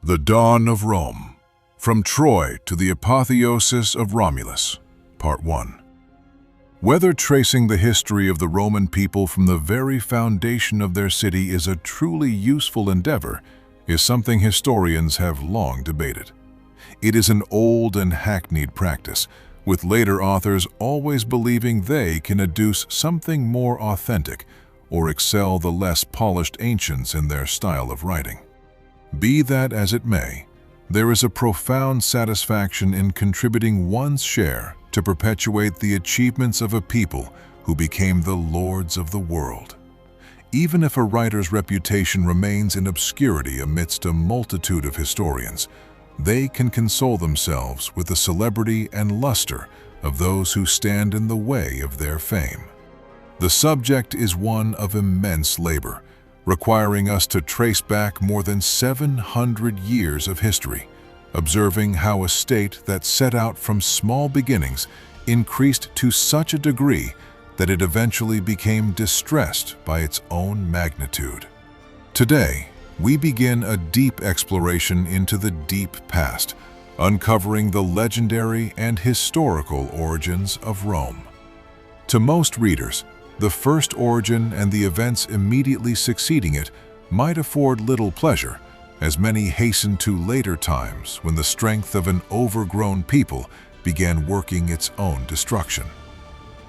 The Dawn of Rome, From Troy to the Apotheosis of Romulus, Part 1. Whether tracing the history of the Roman people from the very foundation of their city is a truly useful endeavor is something historians have long debated. It is an old and hackneyed practice, with later authors always believing they can adduce something more authentic or excel the less polished ancients in their style of writing. Be that as it may, there is a profound satisfaction in contributing one's share to perpetuate the achievements of a people who became the lords of the world. Even if a writer's reputation remains in obscurity amidst a multitude of historians, they can console themselves with the celebrity and luster of those who stand in the way of their fame. The subject is one of immense labor, requiring us to trace back more than 700 years of history, observing how a state that set out from small beginnings increased to such a degree that it eventually became distressed by its own magnitude. Today, we begin a deep exploration into the deep past, uncovering the legendary and historical origins of Rome. To most readers, the first origin and the events immediately succeeding it might afford little pleasure, as many hasten to later times when the strength of an overgrown people began working its own destruction.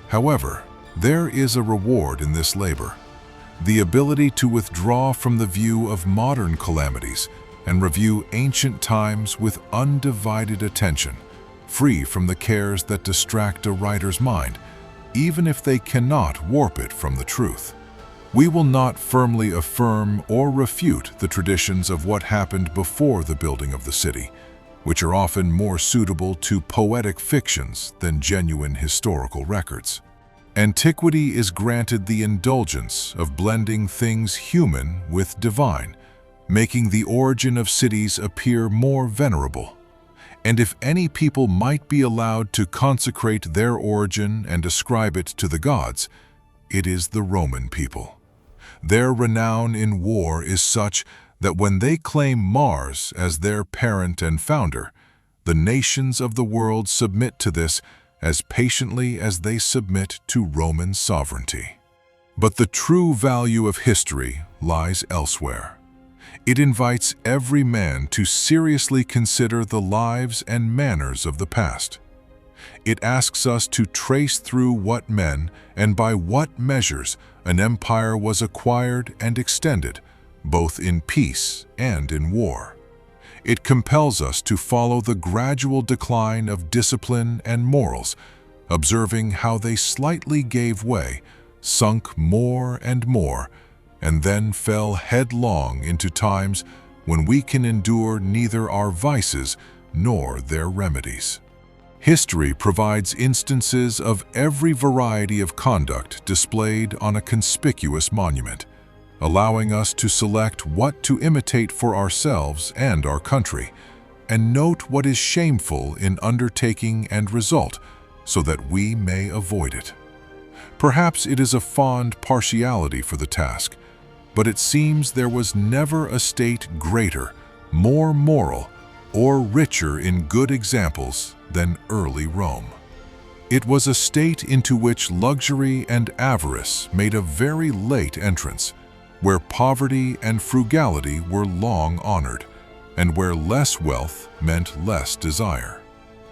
However, there is a reward in this labor: the ability to withdraw from the view of modern calamities and review ancient times with undivided attention, free from the cares that distract a writer's mind, even if they cannot warp it from the truth. We will not firmly affirm or refute the traditions of what happened before the building of the city, which are often more suitable to poetic fictions than genuine historical records. Antiquity is granted the indulgence of blending things human with divine, making the origin of cities appear more venerable. And if any people might be allowed to consecrate their origin and ascribe it to the gods, it is the Roman people. Their renown in war is such that when they claim Mars as their parent and founder, the nations of the world submit to this as patiently as they submit to Roman sovereignty. But the true value of history lies elsewhere. It invites every man to seriously consider the lives and manners of the past. It asks us to trace through what men and by what measures an empire was acquired and extended, both in peace and in war. It compels us to follow the gradual decline of discipline and morals, observing how they slightly gave way, sunk more and more, and then fell headlong into times when we can endure neither our vices nor their remedies. History provides instances of every variety of conduct displayed on a conspicuous monument, allowing us to select what to imitate for ourselves and our country, and note what is shameful in undertaking and result, so that we may avoid it. Perhaps it is a fond partiality for the task, but it seems there was never a state greater, more moral, or richer in good examples than early Rome. It was a state into which luxury and avarice made a very late entrance, where poverty and frugality were long honored, and where less wealth meant less desire.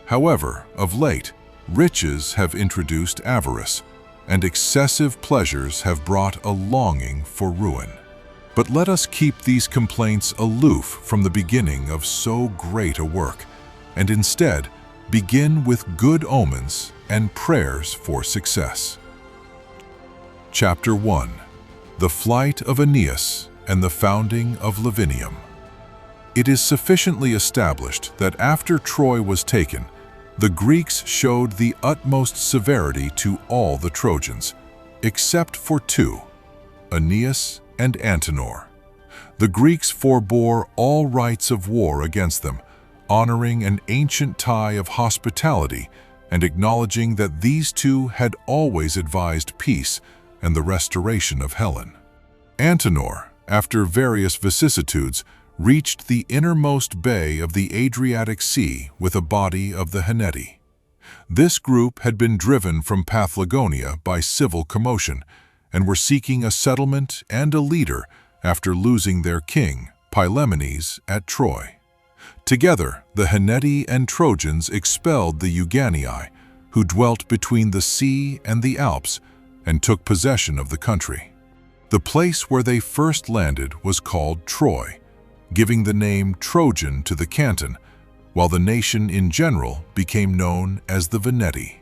However, of late, riches have introduced avarice, and excessive pleasures have brought a longing for ruin. But let us keep these complaints aloof from the beginning of so great a work, and instead begin with good omens and prayers for success. Chapter 1. The Flight of Aeneas and the Founding of Lavinium. It is sufficiently established that after Troy was taken, the Greeks showed the utmost severity to all the Trojans, except for two, Aeneas and Antenor. The Greeks forbore all rites of war against them, honoring an ancient tie of hospitality and acknowledging that these two had always advised peace and the restoration of Helen. Antenor, after various vicissitudes, reached the innermost bay of the Adriatic Sea with a body of the Henneti. This group had been driven from Paphlagonia by civil commotion and were seeking a settlement and a leader after losing their king, Pylaemenes, at Troy. Together, the Henneti and Trojans expelled the Euganei, who dwelt between the sea and the Alps, and took possession of the country. The place where they first landed was called Troy, giving the name Trojan to the canton, while the nation in general became known as the Veneti.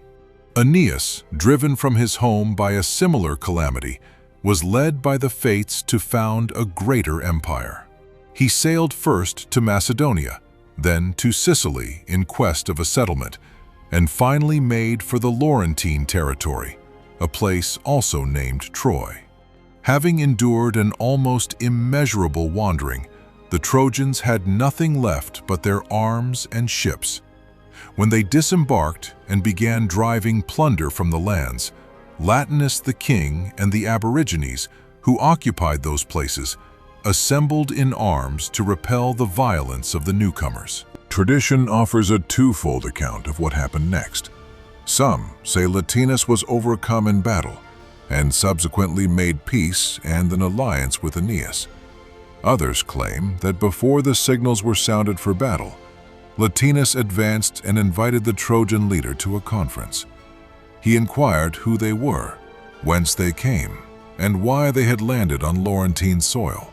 Aeneas, driven from his home by a similar calamity, was led by the fates to found a greater empire. He sailed first to Macedonia, then to Sicily in quest of a settlement, and finally made for the Laurentine territory, a place also named Troy. Having endured an almost immeasurable wandering, the Trojans had nothing left but their arms and ships. When they disembarked and began driving plunder from the lands, Latinus the king and the aborigines, who occupied those places, assembled in arms to repel the violence of the newcomers. Tradition offers a twofold account of what happened next. Some say Latinus was overcome in battle and subsequently made peace and an alliance with Aeneas. Others claim that before the signals were sounded for battle, Latinus advanced and invited the Trojan leader to a conference. He inquired who they were, whence they came, and why they had landed on Laurentine soil.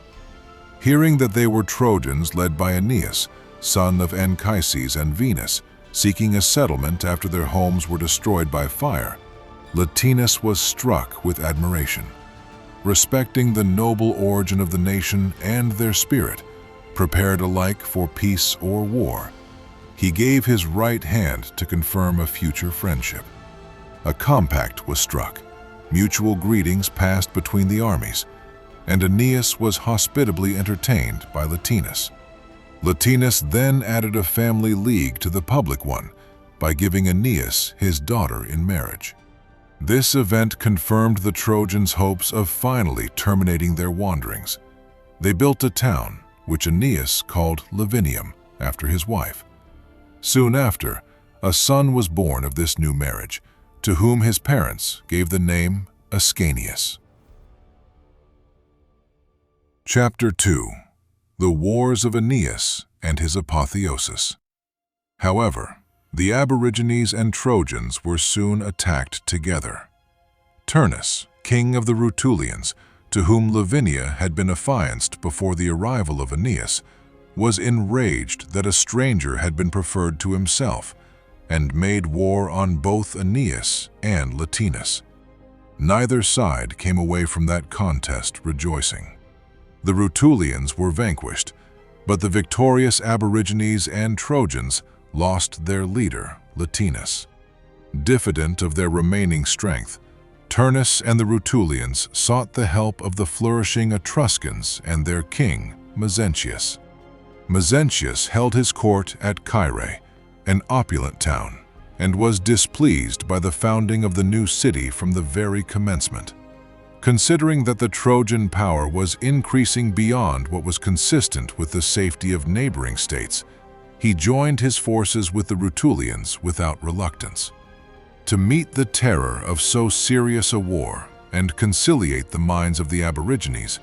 Hearing that they were Trojans led by Aeneas, son of Anchises and Venus, seeking a settlement after their homes were destroyed by fire, Latinus was struck with admiration. Respecting the noble origin of the nation and their spirit, prepared alike for peace or war, he gave his right hand to confirm a future friendship. A compact was struck, mutual greetings passed between the armies, and Aeneas was hospitably entertained by Latinus. Latinus then added a family league to the public one by giving Aeneas his daughter in marriage. This event confirmed the Trojans' hopes of finally terminating their wanderings. They built a town, which Aeneas called Lavinium, after his wife. Soon after, a son was born of this new marriage, to whom his parents gave the name Ascanius. Chapter 2. The Wars of Aeneas and his Apotheosis. However, the Aborigines and Trojans were soon attacked together. Turnus, king of the Rutulians, to whom Lavinia had been affianced before the arrival of Aeneas, was enraged that a stranger had been preferred to himself, and made war on both Aeneas and Latinus. Neither side came away from that contest rejoicing. The Rutulians were vanquished, but the victorious Aborigines and Trojans lost their leader, Latinus. Diffident of their remaining strength, Turnus and the Rutulians sought the help of the flourishing Etruscans and their king, Mezentius. Mezentius held his court at Caere, an opulent town, and was displeased by the founding of the new city from the very commencement. Considering that the Trojan power was increasing beyond what was consistent with the safety of neighboring states, he joined his forces with the Rutulians without reluctance. To meet the terror of so serious a war and conciliate the minds of the Aborigines,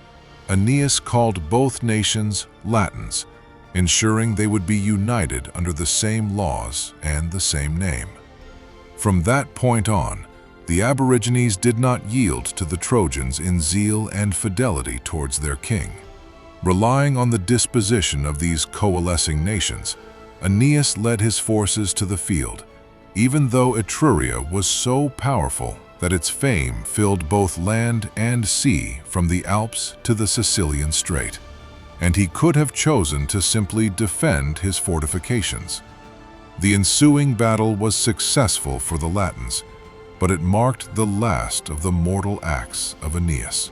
Aeneas called both nations Latins, ensuring they would be united under the same laws and the same name. From that point on, the Aborigines did not yield to the Trojans in zeal and fidelity towards their king. Relying on the disposition of these coalescing nations, Aeneas led his forces to the field, even though Etruria was so powerful that its fame filled both land and sea from the Alps to the Sicilian Strait, and he could have chosen to simply defend his fortifications. The ensuing battle was successful for the Latins, but it marked the last of the mortal acts of Aeneas.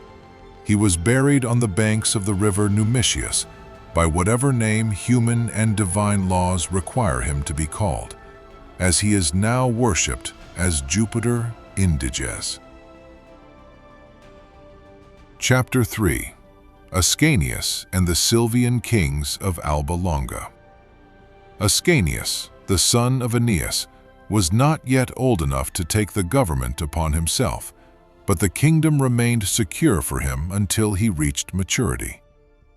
He was buried on the banks of the river Numicius by whatever name human and divine laws require him to be called, as he is now worshipped as Jupiter Indiges. Chapter 3. Ascanius and the Sylvian kings of Alba Longa. Ascanius, the son of Aeneas, was not yet old enough to take the government upon himself, but the kingdom remained secure for him until he reached maturity.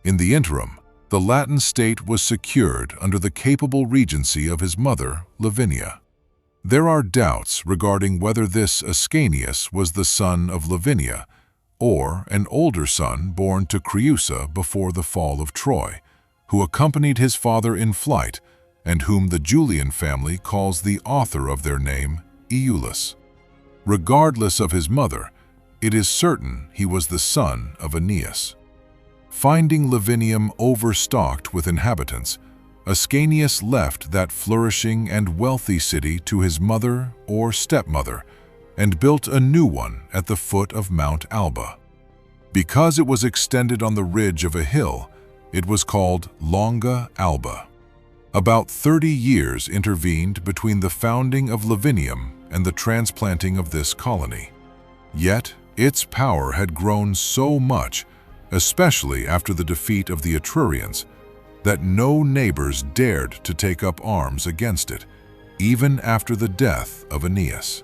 In the interim, the Latin state was secured under the capable regency of his mother, Lavinia. There are doubts regarding whether this Ascanius was the son of Lavinia or an older son born to Creusa before the fall of Troy, who accompanied his father in flight and whom the Julian family calls the author of their name, Iulus. Regardless of his mother, it is certain he was the son of Aeneas. Finding Lavinium overstocked with inhabitants, Ascanius left that flourishing and wealthy city to his mother or stepmother and built a new one at the foot of Mount Alba. Because it was extended on the ridge of a hill, it was called Longa Alba. About 30 years intervened between the founding of Lavinium and the transplanting of this colony. Yet, its power had grown so much, especially after the defeat of the Etrurians, that no neighbors dared to take up arms against it, even after the death of Aeneas.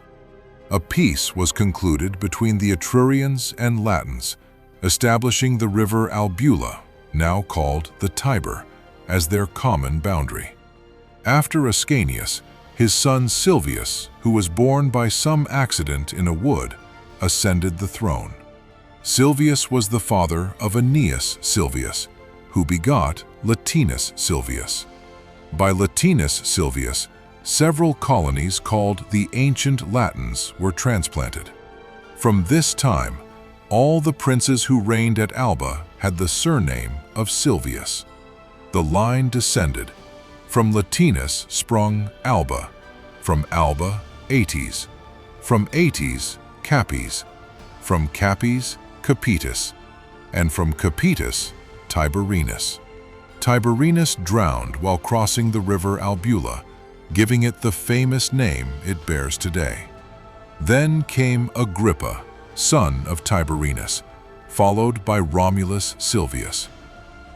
A peace was concluded between the Etrurians and Latins, establishing the river Albula, now called the Tiber, as their common boundary. After Ascanius, his son Sylvius, who was born by some accident in a wood, ascended the throne. Sylvius was the father of Aeneas Sylvius, who begot Latinus Sylvius. By Latinus Sylvius, several colonies called the Ancient Latins were transplanted. From this time, all the princes who reigned at Alba had the surname of Sylvius. The line descended. From Latinus sprung Alba, from Alba, Aetes, from Aetes, Capes, from Capes, Capitus, and from Capitus, Tiberinus. Tiberinus drowned while crossing the river Albula, giving it the famous name it bears today. Then came Agrippa, son of Tiberinus, followed by Romulus Sylvius.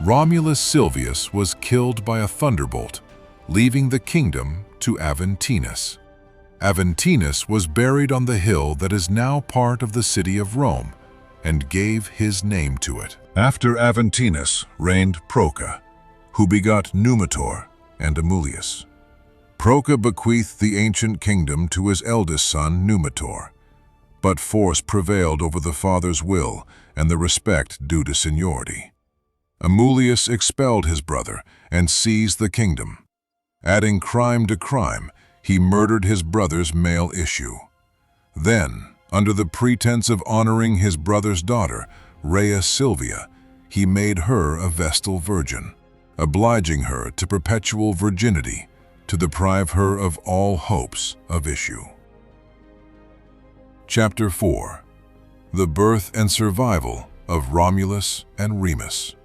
Romulus Sylvius was killed by a thunderbolt, leaving the kingdom to Aventinus. Aventinus was buried on the hill that is now part of the city of Rome, and gave his name to it. After Aventinus reigned Proca, who begot Numitor and Amulius. Proca bequeathed the ancient kingdom to his eldest son Numitor, but force prevailed over the father's will and the respect due to seniority. Amulius expelled his brother and seized the kingdom. Adding crime to crime, he murdered his brother's male issue. Then, under the pretense of honoring his brother's daughter, Rhea Silvia, he made her a Vestal virgin, obliging her to perpetual virginity to deprive her of all hopes of issue. Chapter 4. The Birth and Survival of Romulus and Remus.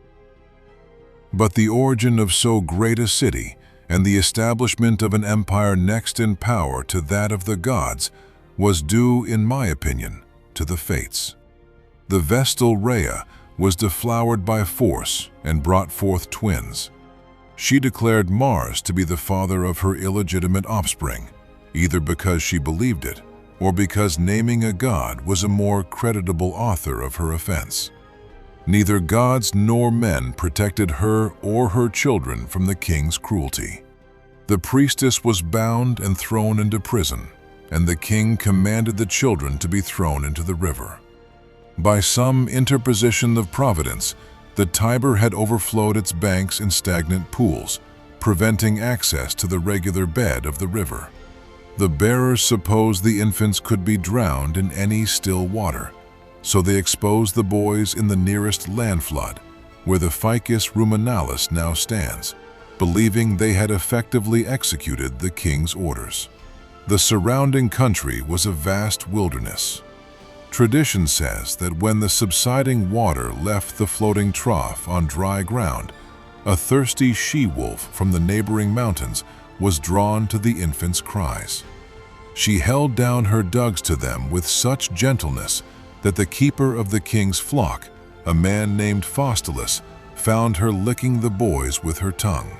But the origin of so great a city and the establishment of an empire next in power to that of the gods was due, in my opinion, to the fates. The Vestal Rhea was deflowered by force and brought forth twins. She declared Mars to be the father of her illegitimate offspring, either because she believed it or because naming a god was a more creditable author of her offense. Neither gods nor men protected her or her children from the king's cruelty. The priestess was bound and thrown into prison, and the king commanded the children to be thrown into the river. By some interposition of providence, the Tiber had overflowed its banks in stagnant pools, preventing access to the regular bed of the river. The bearers supposed the infants could be drowned in any still water, so they exposed the boys in the nearest land flood, where the Ficus Ruminalis now stands, believing they had effectively executed the king's orders. The surrounding country was a vast wilderness. Tradition says that when the subsiding water left the floating trough on dry ground, a thirsty she-wolf from the neighboring mountains was drawn to the infants' cries. She held down her dugs to them with such gentleness that the keeper of the king's flock, a man named Faustulus found her licking the boys with her tongue.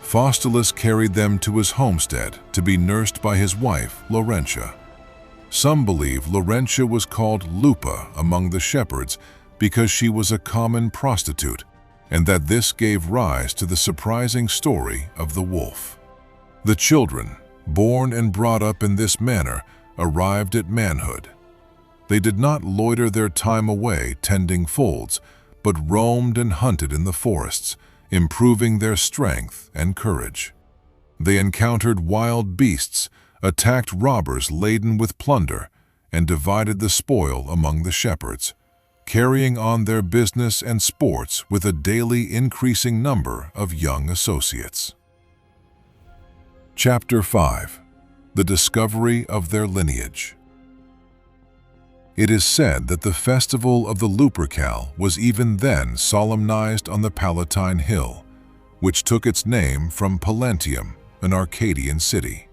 Faustulus carried them to his homestead to be nursed by his wife, Laurentia. Some believe Laurentia was called Lupa among the shepherds because she was a common prostitute, and that this gave rise to the surprising story of the wolf. The children, born and brought up in this manner, arrived at manhood. They did not loiter their time away tending folds, but roamed and hunted in the forests, improving their strength and courage. They encountered wild beasts, attacked robbers laden with plunder, and divided the spoil among the shepherds, carrying on their business and sports with a daily increasing number of young associates. Chapter 5. The discovery of their lineage. It is said that the festival of the Lupercal was even then solemnized on the Palatine Hill, which took its name from Pallanteum, an Arcadian city.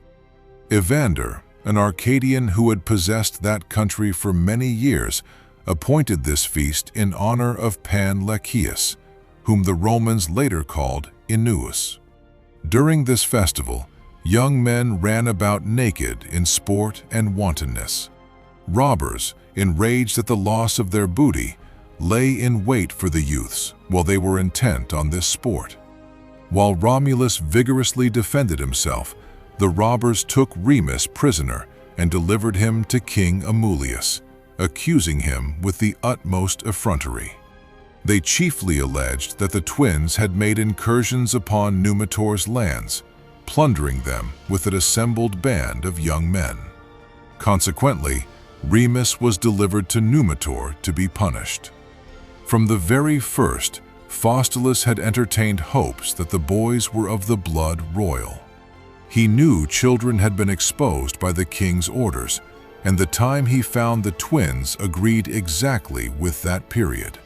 Evander, an Arcadian who had possessed that country for many years, appointed this feast in honor of Pan Lachaeus, whom the Romans later called Aeneas. During this festival, young men ran about naked in sport and wantonness. Robbers, enraged at the loss of their booty, lay in wait for the youths while they were intent on this sport. While Romulus vigorously defended himself, the robbers took Remus prisoner and delivered him to King Amulius, accusing him with the utmost effrontery. They chiefly alleged that the twins had made incursions upon Numitor's lands, plundering them with an assembled band of young men. Consequently, Remus was delivered to Numitor to be punished. From the very first, Faustulus had entertained hopes that the boys were of the blood royal. He knew children had been exposed by the king's orders, and the time he found the twins agreed exactly with that period.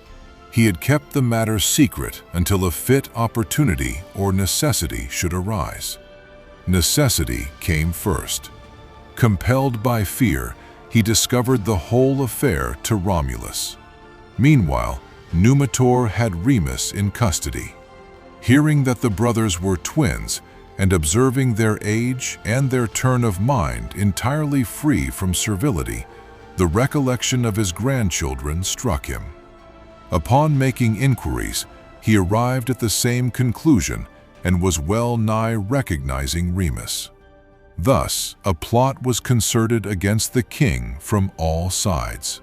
He had kept the matter secret until a fit opportunity or necessity should arise. Necessity came first. Compelled by fear, he discovered the whole affair to Romulus. Meanwhile, Numitor had Remus in custody. Hearing that the brothers were twins, and observing their age and their turn of mind entirely free from servility, the recollection of his grandchildren struck him. Upon making inquiries, he arrived at the same conclusion and was well nigh recognizing Remus. Thus, a plot was concerted against the king from all sides.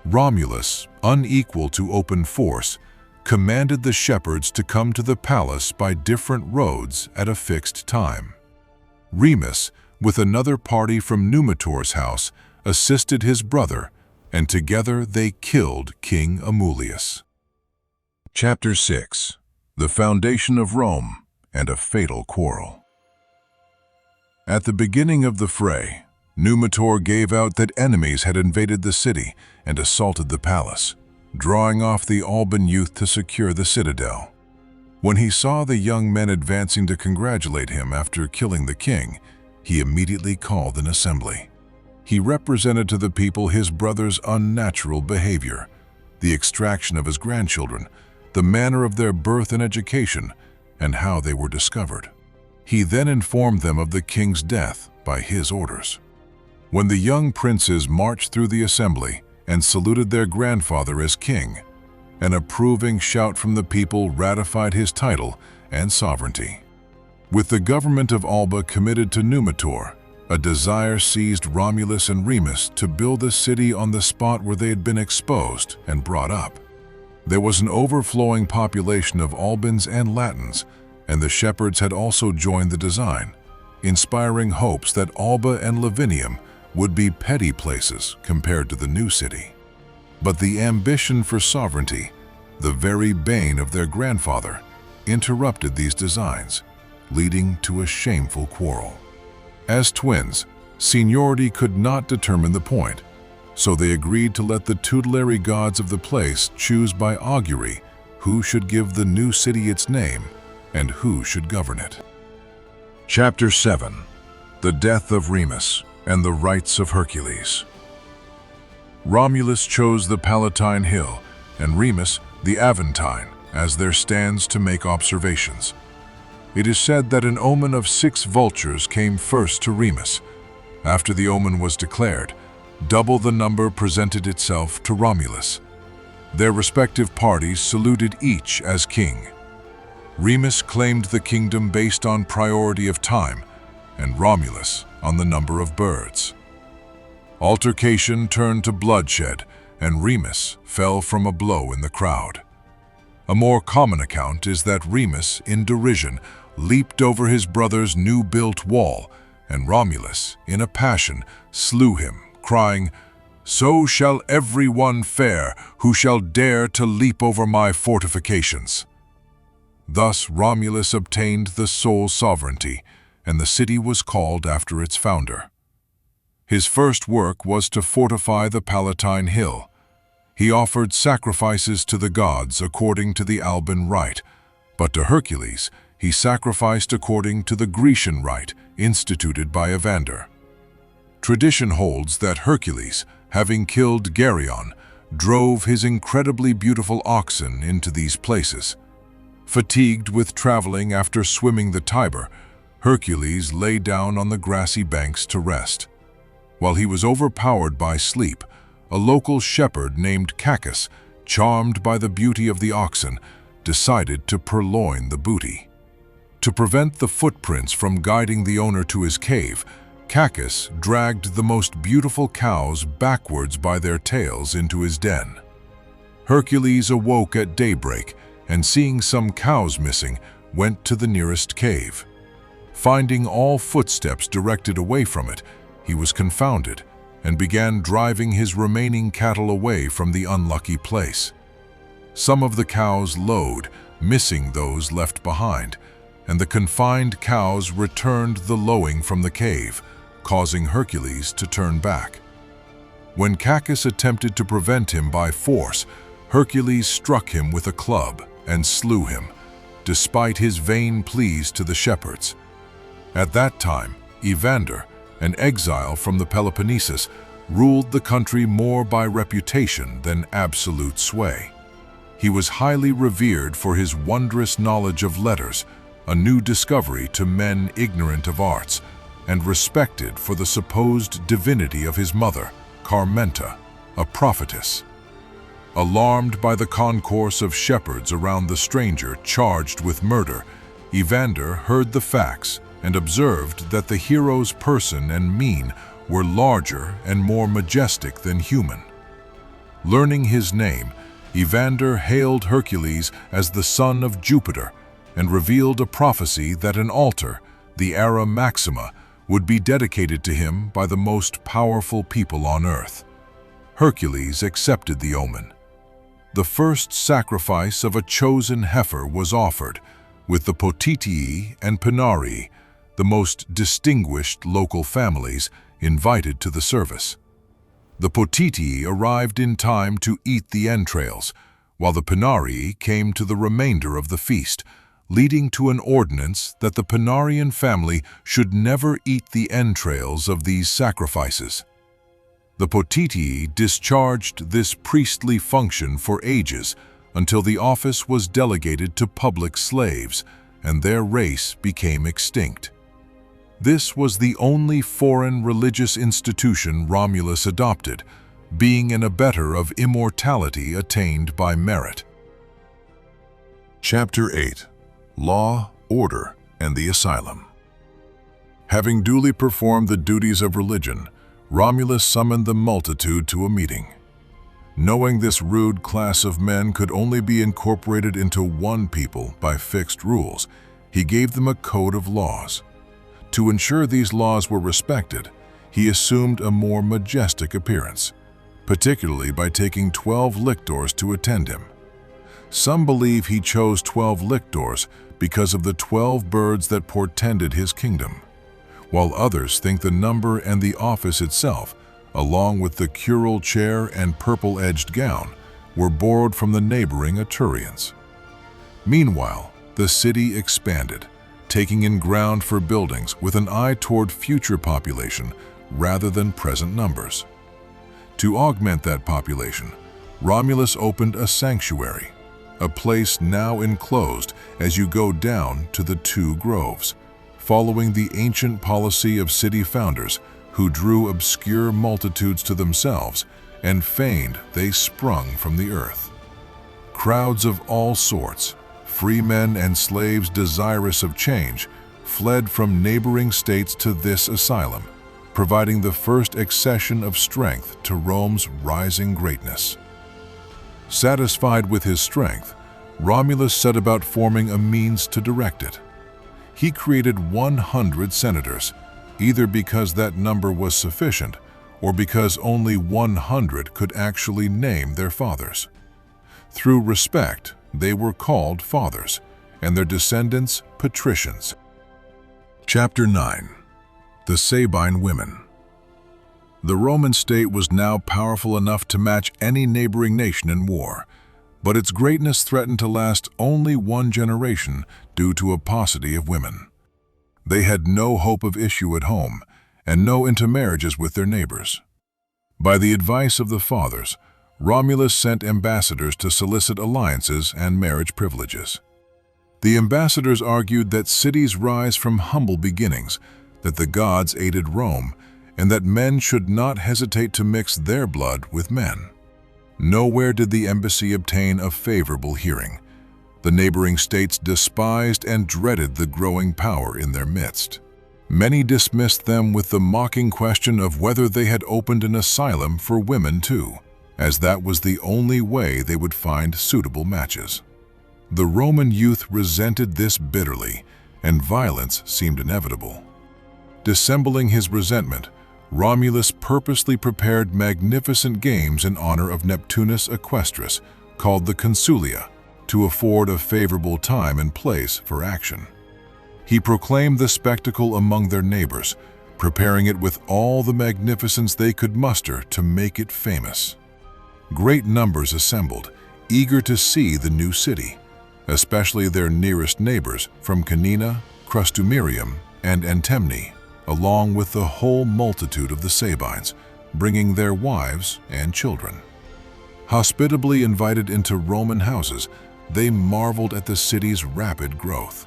Romulus, unequal to open force, commanded the shepherds to come to the palace by different roads at a fixed time. Remus, with another party from Numitor's house, assisted his brother, and together they killed King Amulius. Chapter 6. The Foundation of Rome and a Fatal Quarrel. At the beginning of the fray, Numitor gave out that enemies had invaded the city and assaulted the palace, drawing off the Alban youth to secure the citadel. When he saw the young men advancing to congratulate him after killing the king, he immediately called an assembly. He represented to the people his brother's unnatural behavior, the extraction of his grandchildren, the manner of their birth and education, and how they were discovered. He then informed them of the king's death by his orders. When the young princes marched through the assembly and saluted their grandfather as king, an approving shout from the people ratified his title and sovereignty. With the government of Alba committed to Numitor, a desire seized Romulus and Remus to build a city on the spot where they had been exposed and brought up. There was an overflowing population of Albans and Latins, and the shepherds had also joined the design, inspiring hopes that Alba and Lavinium would be petty places compared to the new city. But the ambition for sovereignty, the very bane of their grandfather, interrupted these designs, leading to a shameful quarrel. As twins, seniority could not determine the point, so they agreed to let the tutelary gods of the place choose by augury who should give the new city its name and who should govern it. Chapter 7. The Death of Remus and the Rites of Hercules. Romulus chose the Palatine Hill and Remus the Aventine as their stands to make observations. It is said that an omen of 6 vultures came first to Remus. After the omen was declared, double the number presented itself to Romulus. Their respective parties saluted each as king. Remus claimed the kingdom based on priority of time, and Romulus on the number of birds. Altercation turned to bloodshed, and Remus fell from a blow in the crowd. A more common account is that Remus, in derision, leaped over his brother's new-built wall, and Romulus, in a passion, slew him, crying, "So shall every one fare who shall dare to leap over my fortifications." Thus Romulus obtained the sole sovereignty, and the city was called after its founder. His first work was to fortify the Palatine Hill. He offered sacrifices to the gods according to the Alban rite, but to Hercules he sacrificed according to the Grecian rite instituted by Evander. Tradition holds that Hercules, having killed Geryon, drove his incredibly beautiful oxen into these places. Fatigued with traveling after swimming the Tiber, Hercules lay down on the grassy banks to rest. While he was overpowered by sleep, a local shepherd named Cacus, charmed by the beauty of the oxen, decided to purloin the booty. To prevent the footprints from guiding the owner to his cave, Cacus dragged the most beautiful cows backwards by their tails into his den. Hercules awoke at daybreak and, seeing some cows missing, went to the nearest cave. Finding all footsteps directed away from it, he was confounded and began driving his remaining cattle away from the unlucky place. Some of the cows lowed, missing those left behind, and the confined cows returned the lowing from the cave, causing Hercules to turn back. When Cacus attempted to prevent him by force, Hercules struck him with a club and slew him, despite his vain pleas to the shepherds. At that time, Evander, an exile from the Peloponnesus, ruled the country more by reputation than absolute sway. He was highly revered for his wondrous knowledge of letters, a new discovery to men ignorant of arts, and respected for the supposed divinity of his mother, Carmenta, a prophetess. Alarmed by the concourse of shepherds around the stranger charged with murder, Evander heard the facts and observed that the hero's person and mien were larger and more majestic than human. Learning his name, Evander hailed Hercules as the son of Jupiter and revealed a prophecy that an altar, the Ara Maxima, would be dedicated to him by the most powerful people on earth. Hercules accepted the omen. The first sacrifice of a chosen heifer was offered, with the Potitii and Pinarii, the most distinguished local families, invited to the service. The Potitii arrived in time to eat the entrails, while the Pinarii came to the remainder of the feast, leading to an ordinance that the Pinarian family should never eat the entrails of these sacrifices. The Potitii discharged this priestly function for ages until the office was delegated to public slaves, and their race became extinct. This was the only foreign religious institution Romulus adopted, being an abettor of immortality attained by merit. Chapter 8. Law, Order, and the Asylum. Having duly performed the duties of religion, Romulus summoned the multitude to a meeting. Knowing this rude class of men could only be incorporated into one people by fixed rules, he gave them a code of laws. To ensure these laws were respected, he assumed a more majestic appearance, particularly by taking 12 lictors to attend him. Some believe he chose 12 lictors because of the 12 birds that portended his kingdom, while others think the number and the office itself, along with the curule chair and purple-edged gown, were borrowed from the neighboring Etrurians. Meanwhile, the city expanded, taking in ground for buildings with an eye toward future population rather than present numbers. To augment that population, Romulus opened a sanctuary, a place now enclosed as you go down to the two groves, following the ancient policy of city founders who drew obscure multitudes to themselves and feigned they sprung from the earth. Crowds of all sorts, free men and slaves desirous of change, fled from neighboring states to this asylum, providing the first accession of strength to Rome's rising greatness. Satisfied with his strength, Romulus set about forming a means to direct it. He created 100 senators, either because that number was sufficient or because only 100 could actually name their fathers. Through respect, they were called fathers, and their descendants patricians. Chapter 9. The Sabine Women. The Roman state was now powerful enough to match any neighboring nation in war, but its greatness threatened to last only one generation due to a paucity of women. They had no hope of issue at home, and no intermarriages with their neighbors. By the advice of the fathers, Romulus sent ambassadors to solicit alliances and marriage privileges. The ambassadors argued that cities rise from humble beginnings, that the gods aided Rome, and that men should not hesitate to mix their blood with men. Nowhere did the embassy obtain a favorable hearing. The neighboring states despised and dreaded the growing power in their midst. Many dismissed them with the mocking question of whether they had opened an asylum for women too, as that was the only way they would find suitable matches. The Roman youth resented this bitterly, and violence seemed inevitable. Dissembling his resentment, Romulus purposely prepared magnificent games in honor of Neptunus Equestris, called the Consulia, to afford a favorable time and place for action. He proclaimed the spectacle among their neighbors, preparing it with all the magnificence they could muster to make it famous. Great numbers assembled, eager to see the new city, especially their nearest neighbors from Canina, Crustumerium, and Antemne, along with the whole multitude of the Sabines, bringing their wives and children. Hospitably invited into Roman houses, they marveled at the city's rapid growth.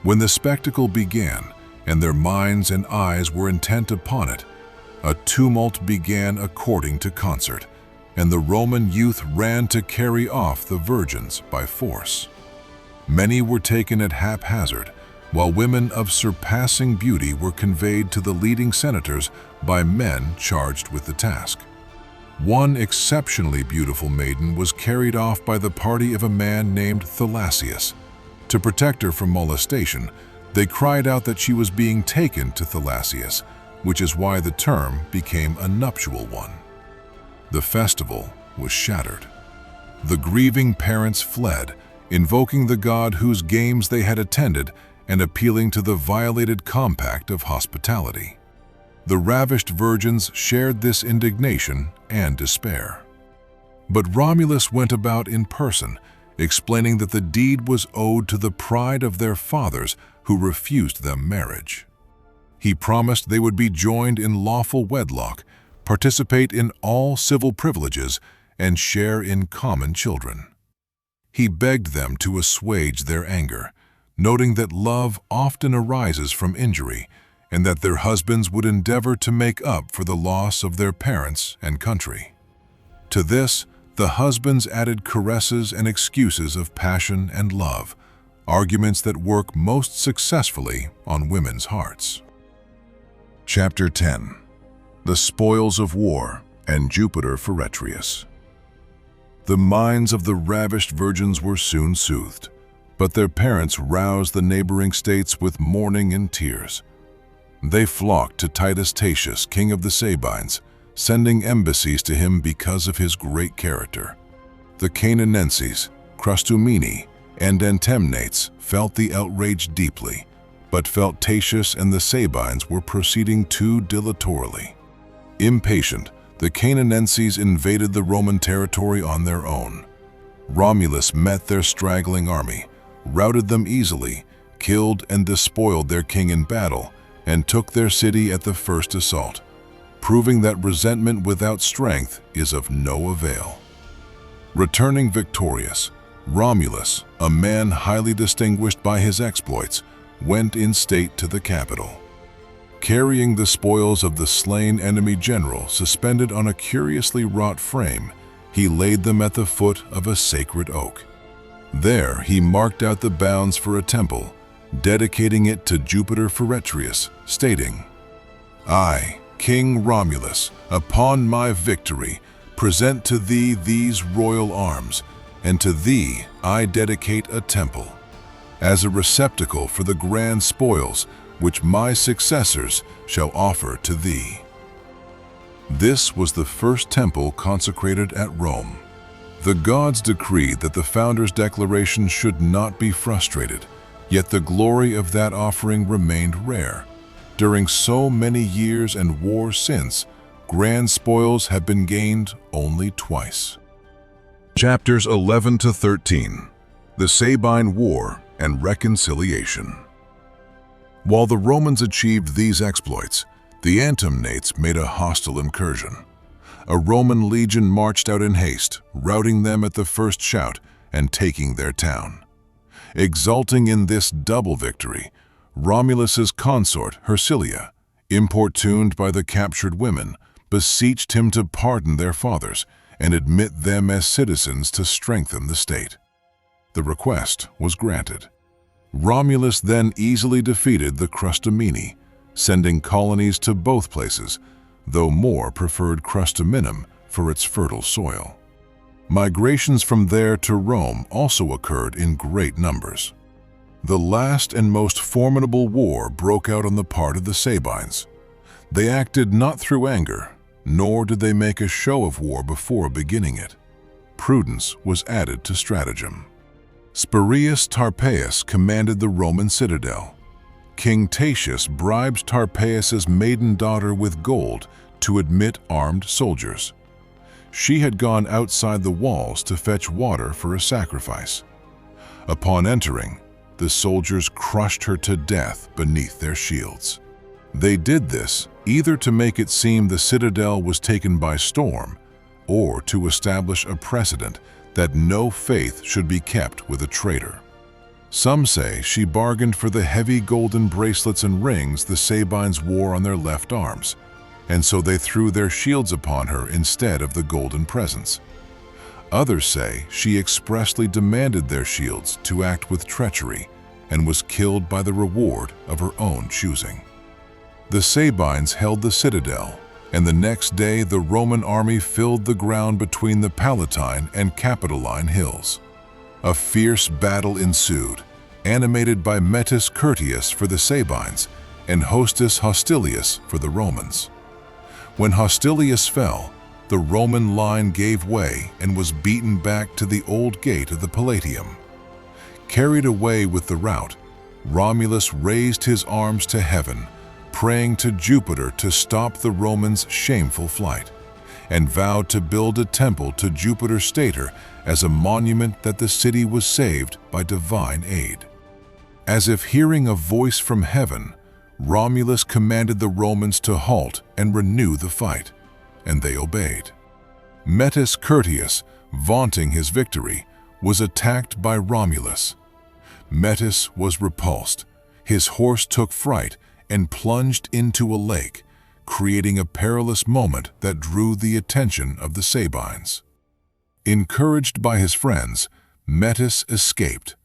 When the spectacle began, and their minds and eyes were intent upon it, a tumult began according to concert, and the Roman youth ran to carry off the virgins by force. Many were taken at haphazard, while women of surpassing beauty were conveyed to the leading senators by men charged with the task. One exceptionally beautiful maiden was carried off by the party of a man named Thalasius. To protect her from molestation, they cried out that she was being taken to Thalasius, which is why the term became a nuptial one. The festival was shattered. The grieving parents fled, invoking the god whose games they had attended and appealing to the violated compact of hospitality. The ravished virgins shared this indignation and despair. But Romulus went about in person, explaining that the deed was owed to the pride of their fathers who refused them marriage. He promised they would be joined in lawful wedlock, participate in all civil privileges, and share in common children. He begged them to assuage their anger, noting that love often arises from injury and that their husbands would endeavor to make up for the loss of their parents and country. To this, the husbands added caresses and excuses of passion and love, arguments that work most successfully on women's hearts. Chapter 10. The Spoils of War and Jupiter Feretrius. The minds of the ravished virgins were soon soothed, but their parents roused the neighboring states with mourning and tears. They flocked to Titus Tatius, king of the Sabines, sending embassies to him because of his great character. The Canaanenses, Crustumeni, and Antemnates felt the outrage deeply, but felt Tatius and the Sabines were proceeding too dilatorily. Impatient, the Canaanenses invaded the Roman territory on their own. Romulus met their straggling army, routed them easily, killed and despoiled their king in battle, and took their city at the first assault, proving that resentment without strength is of no avail. Returning victorious, Romulus, a man highly distinguished by his exploits, went in state to the capital. Carrying the spoils of the slain enemy general suspended on a curiously wrought frame, he laid them at the foot of a sacred oak. There he marked out the bounds for a temple, dedicating it to Jupiter Feretrius, stating, "I, King Romulus, upon my victory, present to thee these royal arms, and to thee I dedicate a temple, as a receptacle for the grand spoils which my successors shall offer to thee." This was the first temple consecrated at Rome. The gods decreed that the founder's declaration should not be frustrated, yet the glory of that offering remained rare. During so many years and wars since, grand spoils have been gained only twice. Chapters 11 to 13. The Sabine War and Reconciliation. While the Romans achieved these exploits, the Antemnates made a hostile incursion. A Roman legion marched out in haste, routing them at the first shout and taking their town. Exulting in this double victory, Romulus's consort, Hercules, importuned by the captured women, beseeched him to pardon their fathers and admit them as citizens to strengthen the state. The request was granted. Romulus then easily defeated the Crustumini, sending colonies to both places, though more preferred Crustaminum for its fertile soil. Migrations from there to Rome also occurred in great numbers. The last and most formidable war broke out on the part of the Sabines. They acted not through anger, nor did they make a show of war before beginning it. Prudence was added to stratagem. Spurius Tarpeius commanded the Roman citadel. King Tatius bribed Tarpeus's maiden daughter with gold to admit armed soldiers. She had gone outside the walls to fetch water for a sacrifice. Upon entering, the soldiers crushed her to death beneath their shields. They did this either to make it seem the citadel was taken by storm, or to establish a precedent that no faith should be kept with a traitor. Some say she bargained for the heavy golden bracelets and rings the Sabines wore on their left arms, and so they threw their shields upon her instead of the golden presents. Others say she expressly demanded their shields to act with treachery and was killed by the reward of her own choosing. The Sabines held the citadel, and the next day the Roman army filled the ground between the Palatine and Capitoline hills. A fierce battle ensued, animated by Metus Curtius for the Sabines and Hostus Hostilius for the Romans. When Hostilius fell, the Roman line gave way and was beaten back to the old gate of the Palatium. Carried away with the rout, Romulus raised his arms to heaven, praying to Jupiter to stop the Romans' shameful flight, and vowed to build a temple to Jupiter Stator as a monument that the city was saved by divine aid. As if hearing a voice from heaven, Romulus commanded the Romans to halt and renew the fight, and they obeyed. Metus Curtius, vaunting his victory, was attacked by Romulus. Metus was repulsed. His horse took fright and plunged into a lake, creating a perilous moment that drew the attention of the Sabines. Encouraged by his friends, Metus escaped,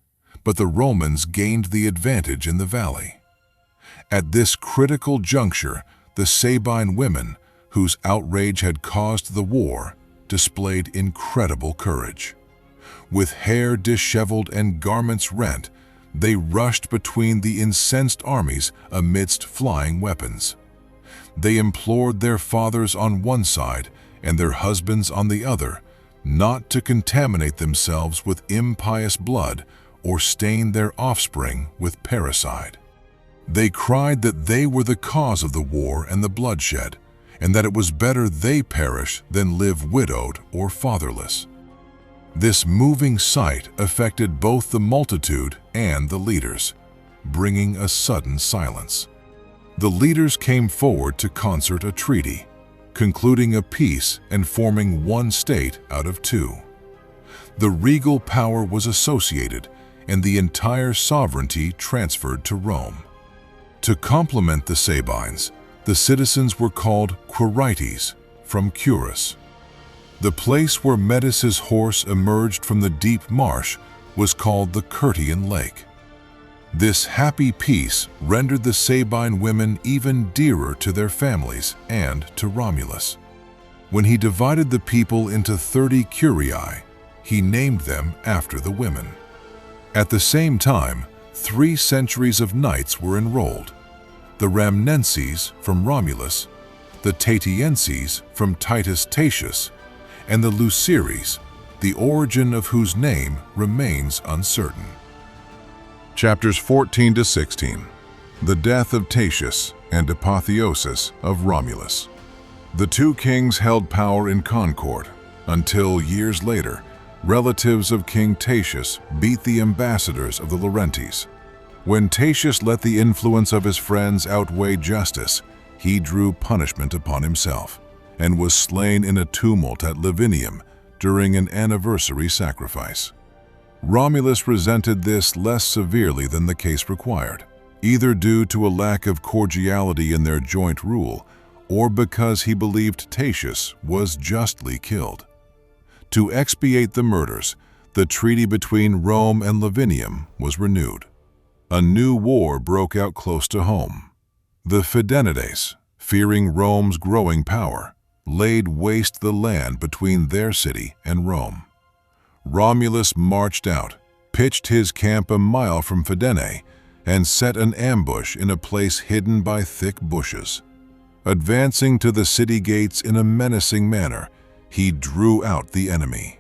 but the Romans gained the advantage in the valley. At this critical juncture, the Sabine women, whose outrage had caused the war, displayed incredible courage. With hair disheveled and garments rent, they rushed between the incensed armies amidst flying weapons. They implored their fathers on one side and their husbands on the other not to contaminate themselves with impious blood or stain their offspring with parricide. They cried that they were the cause of the war and the bloodshed, and that it was better they perish than live widowed or fatherless. This moving sight affected both the multitude and the leaders, bringing a sudden silence. The leaders came forward to concert a treaty, concluding a peace and forming one state out of two. The regal power was associated, and the entire sovereignty transferred to Rome. To complement the Sabines, the citizens were called Quirites, from Quirus. The place where Medus's horse emerged from the deep marsh was called the Curtian Lake. This happy peace rendered the Sabine women even dearer to their families and to Romulus. When he divided the people into 30 curiae, he named them after the women. At the same time, 3 centuries of knights were enrolled: the Ramnenses from Romulus, the Tatienses from Titus Tatius, and the Luceres, the origin of whose name remains uncertain. Chapters 14 to 16. The death of Tatius and apotheosis of Romulus. The two kings held power in concord until, years later, relatives of King Tatius beat the ambassadors of the Laurentes. When Tatius let the influence of his friends outweigh justice, he drew punishment upon himself and was slain in a tumult at Lavinium during an anniversary sacrifice. Romulus resented this less severely than the case required, either due to a lack of cordiality in their joint rule or because he believed Tatius was justly killed. To expiate the murders, the treaty between Rome and Lavinium was renewed. A new war broke out close to home. The Fidenades, fearing Rome's growing power, laid waste the land between their city and Rome. Romulus marched out, pitched his camp a mile from Fidenae, and set an ambush in a place hidden by thick bushes. Advancing to the city gates in a menacing manner, he drew out the enemy.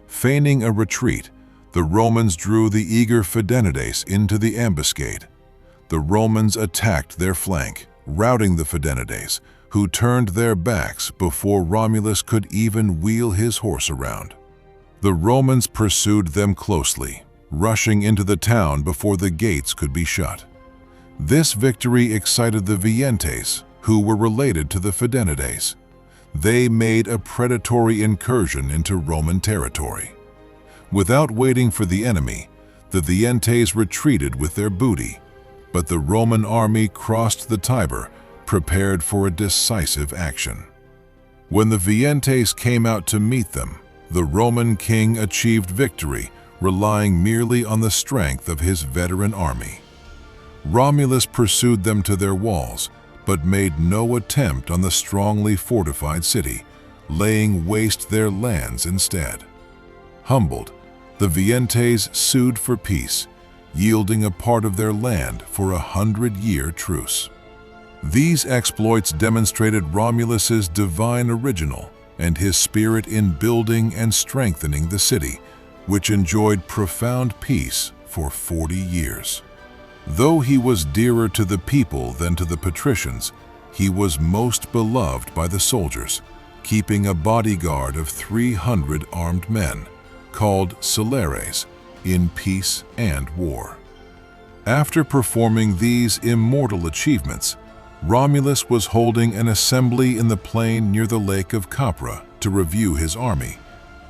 Feigning a retreat, the Romans drew the eager Fidenades into the ambuscade. The Romans attacked their flank, routing the Fidenades, who turned their backs before Romulus could even wheel his horse around. The Romans pursued them closely, rushing into the town before the gates could be shut. This victory excited the Veientes, who were related to the Fidenades. They made a predatory incursion into Roman territory. Without waiting for the enemy, the Veientes retreated with their booty, but the Roman army crossed the Tiber, prepared for a decisive action. When the Veientes came out to meet them, the Roman king achieved victory, relying merely on the strength of his veteran army. Romulus pursued them to their walls, but made no attempt on the strongly fortified city, laying waste their lands instead. Humbled, the Veientes sued for peace, yielding a part of their land for a 100-year truce. These exploits demonstrated Romulus's divine original and his spirit in building and strengthening the city, which enjoyed profound peace for 40 years. Though he was dearer to the people than to the patricians, he was most beloved by the soldiers, keeping a bodyguard of 300 armed men, called Celeres, in peace and war. After performing these immortal achievements, Romulus was holding an assembly in the plain near the lake of Capra to review his army,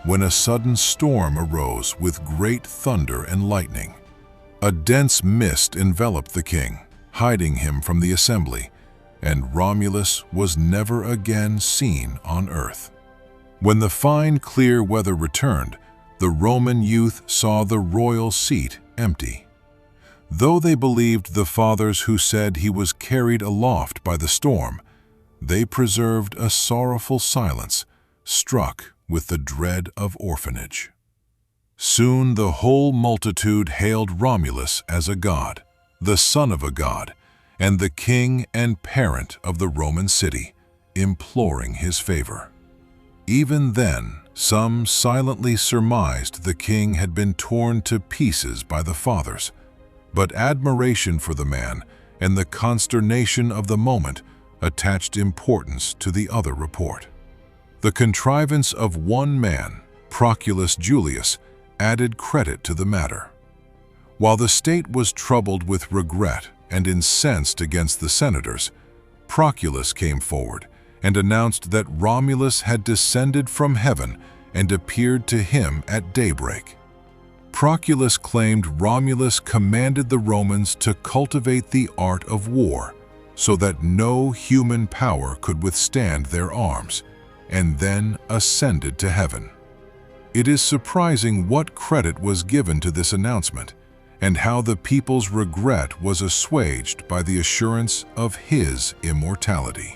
when a sudden storm arose with great thunder and lightning. A dense mist enveloped the king, hiding him from the assembly, and Romulus was never again seen on earth. When the fine, clear weather returned, the Roman youth saw the royal seat empty. Though they believed the fathers who said he was carried aloft by the storm, they preserved a sorrowful silence, struck with the dread of orphanage. Soon the whole multitude hailed Romulus as a god, the son of a god, and the king and parent of the Roman city, imploring his favor. Even then, some silently surmised the king had been torn to pieces by the fathers, but admiration for the man and the consternation of the moment attached importance to the other report. The contrivance of one man, Proculus Julius, added credit to the matter. While the state was troubled with regret and incensed against the senators, Proculus came forward and announced that Romulus had descended from heaven and appeared to him at daybreak. Proculus claimed Romulus commanded the Romans to cultivate the art of war so that no human power could withstand their arms, and then ascended to heaven. It is surprising what credit was given to this announcement, and how the people's regret was assuaged by the assurance of his immortality.